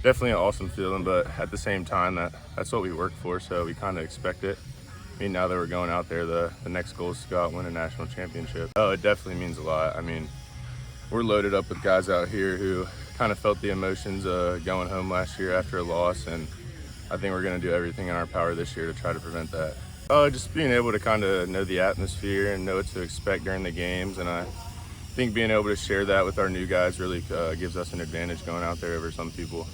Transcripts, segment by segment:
definitely an awesome feeling, but at the same time, that's what we work for, so we kind of expect it. I mean, now that we're going out there, the next goal is to go out and win a national championship. Oh, it definitely means a lot. I mean, we're loaded up with guys out here who kind of felt the emotions going home last year after a loss, and I think we're going to do everything in our power this year to try to prevent that. Just being able to kind of know the atmosphere and know what to expect during the games, and I think being able to share that with our new guys really gives us an advantage going out there over some people.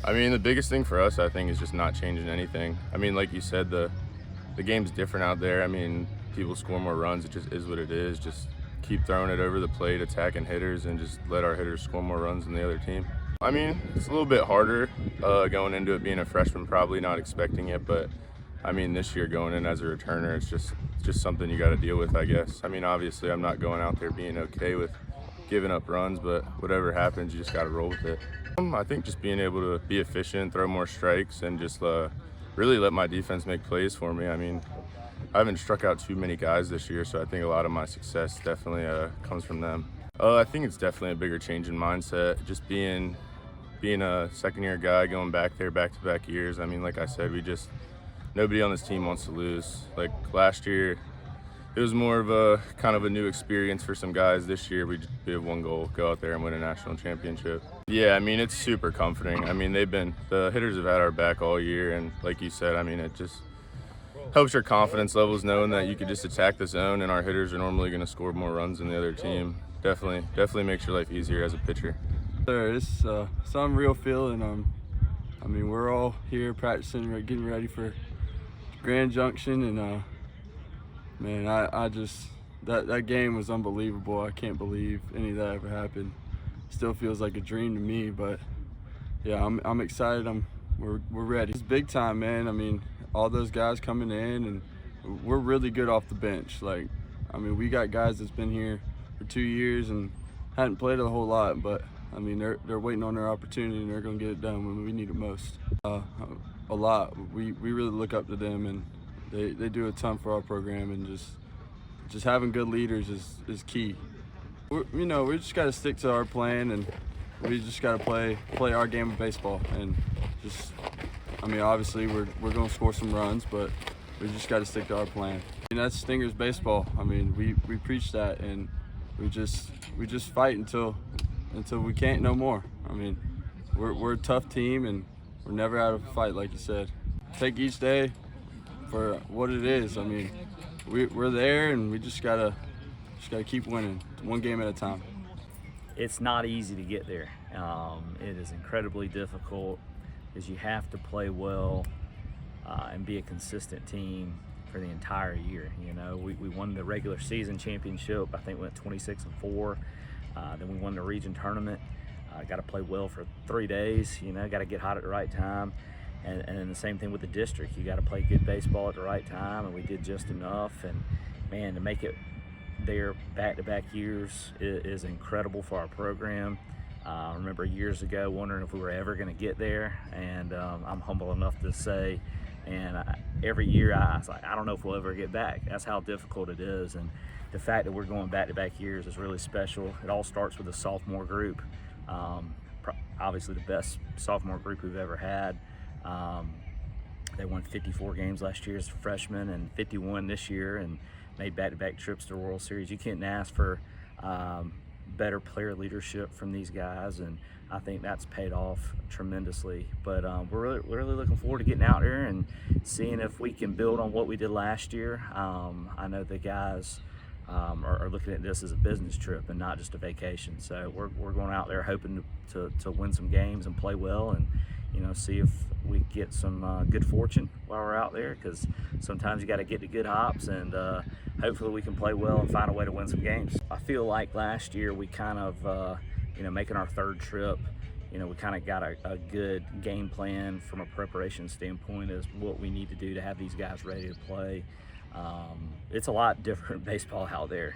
I mean, the biggest thing for us, I think, is just not changing anything. I mean, like you said, the game's different out there. I mean, people score more runs. It just is what it is. Just keep throwing it over the plate, attacking hitters, and just let our hitters score more runs than the other team. I mean, it's a little bit harder going into it being a freshman, probably not expecting it, but I mean, this year going in as a returner, it's just something you got to deal with, I guess. I mean, obviously, I'm not going out there being okay with giving up runs, but whatever happens, you just got to roll with it. I think just being able to be efficient, throw more strikes, and just really let my defense make plays for me. I mean, I haven't struck out too many guys this year, so I think a lot of my success definitely comes from them. I think it's definitely a bigger change in mindset, just being a second-year guy, going back there back-to-back years. I mean, like I said, nobody on this team wants to lose. Like last year, it was more of a kind of a new experience for some guys. This year, we have one goal: go out there and win a national championship. Yeah, I mean, it's super comforting. I mean, the hitters have had our back all year, and like you said, I mean, it just helps your confidence levels knowing that you could just attack the zone, and our hitters are normally going to score more runs than the other team. Definitely makes your life easier as a pitcher. It's some real feeling. I mean, we're all here practicing, getting ready for Grand Junction, and man, I just that game was unbelievable. I can't believe any of that ever happened. Still feels like a dream to me, but yeah, I'm excited. We're ready. It's big time, man. I mean, all those guys coming in, and we're really good off the bench. Like, I mean, we got guys that's been here for 2 years and hadn't played a whole lot, but I mean, they're waiting on their opportunity, and they're gonna get it done when we need it most. A lot. We really look up to them, and they do a ton for our program, and just having good leaders is key. We just got to stick to our plan, and we just got to play our game of baseball, and I mean, obviously we're going to score some runs, but we just got to stick to our plan. And that's Stingers baseball. I mean, we preach that, and we just fight until we can't no more. I mean, we're a tough team, and we're never out of a fight, like you said. Take each day for what it is. I mean, we're there, and we just gotta keep winning, one game at a time. It's not easy to get there. It is incredibly difficult because you have to play well and be a consistent team for the entire year. You know, we won the regular season championship. I think we went 26-4. Then we won the region tournament. Got to play well for 3 days. You know, got to get hot at the right time. And then the same thing with the district. You got to play good baseball at the right time, and we did just enough. And man, to make it there back-to-back years is incredible for our program. I remember years ago wondering if we were ever going to get there, and I'm humble enough to say, and every year I was like, I don't know if we'll ever get back. That's how difficult it is, and the fact that we're going back-to-back years is really special. It all starts with the sophomore group. Obviously the best sophomore group we've ever had. They won 54 games last year as freshmen and 51 this year, and made back-to-back trips to the World Series. You can't ask for better player leadership from these guys, and I think that's paid off tremendously. But we're really looking forward to getting out there and seeing if we can build on what we did last year. I know the guys are looking at this as a business trip and not just a vacation. So we're going out there hoping to win some games and play well, and see if we get some good fortune while we're out there, because sometimes you got to get to good hops, and hopefully we can play well and find a way to win some games. I feel like last year we kind of, making our third trip, we kind of got a good game plan from a preparation standpoint as what we need to do to have these guys ready to play. It's a lot different baseball out there.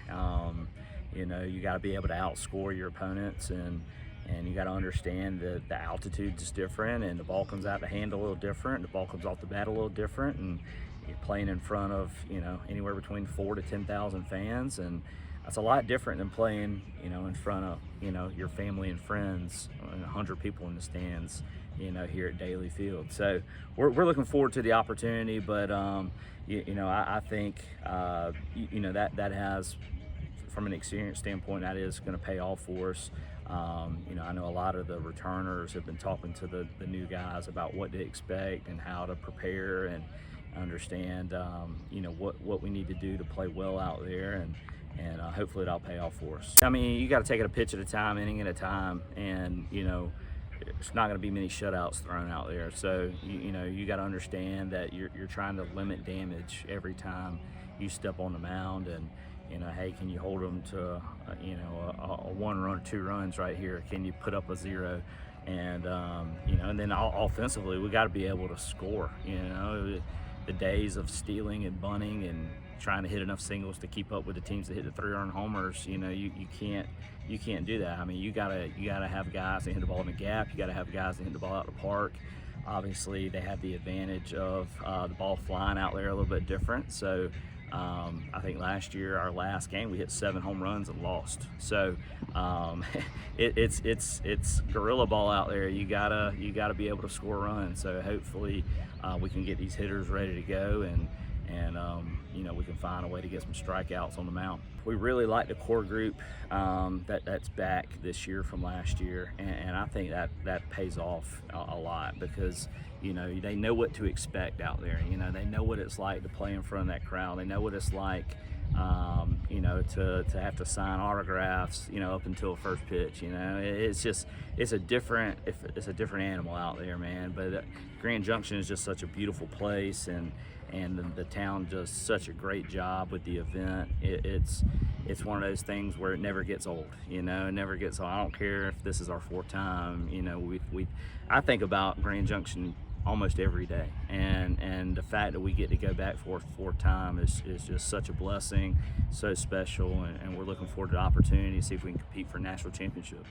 You got to be able to outscore your opponents, and you got to understand that the altitude is different, and the ball comes out the hand a little different, the ball comes off the bat a little different, and you're playing in front of anywhere between 4,000 to 10,000 fans, and that's a lot different than playing, in front of, your family and friends and 100 people in the stands, here at Daly Field. So we're looking forward to the opportunity, but I think that has, from an experience standpoint, that is going to pay off for us. I know a lot of the returners have been talking to the new guys about what to expect and how to prepare and understand, what we need to do to play well out there, and hopefully it'll pay off for us. I mean, you got to take it a pitch at a time, inning at a time, and it's not going to be many shutouts thrown out there. So you got to understand that you're trying to limit damage every time you step on the mound, and hey, can you hold them to a 1 run or 2 runs right here? Can you put up a 0? And and then offensively, we got to be able to score. The days of stealing and bunting and trying to hit enough singles to keep up with the teams that hit the 3-run homers, you can't do that. I mean, you gotta have guys that hit the ball in the gap. You gotta have guys that hit the ball out of the park. Obviously, they have the advantage of the ball flying out there a little bit different. So I think last year, our last game, we hit 7 home runs and lost. So it's gorilla ball out there. You gotta be able to score runs. So hopefully we can get these hitters ready to go, and we can find a way to get some strikeouts on the mound. We really like the core group that's back this year from last year, and I think that pays off a lot, because they know what to expect out there. They know what it's like to play in front of that crowd. They know what it's like to have to sign autographs up until first pitch. It's a different animal out there, man. But Grand Junction is just such a beautiful place, and the town does such a great job with the event. It's one of those things where it never gets old. It never gets old. I don't care if this is our 4th time. I think about Grand Junction almost every day, and the fact that we get to go back for a 4th time is just such a blessing, so special, and we're looking forward to the opportunity to see if we can compete for a national championship.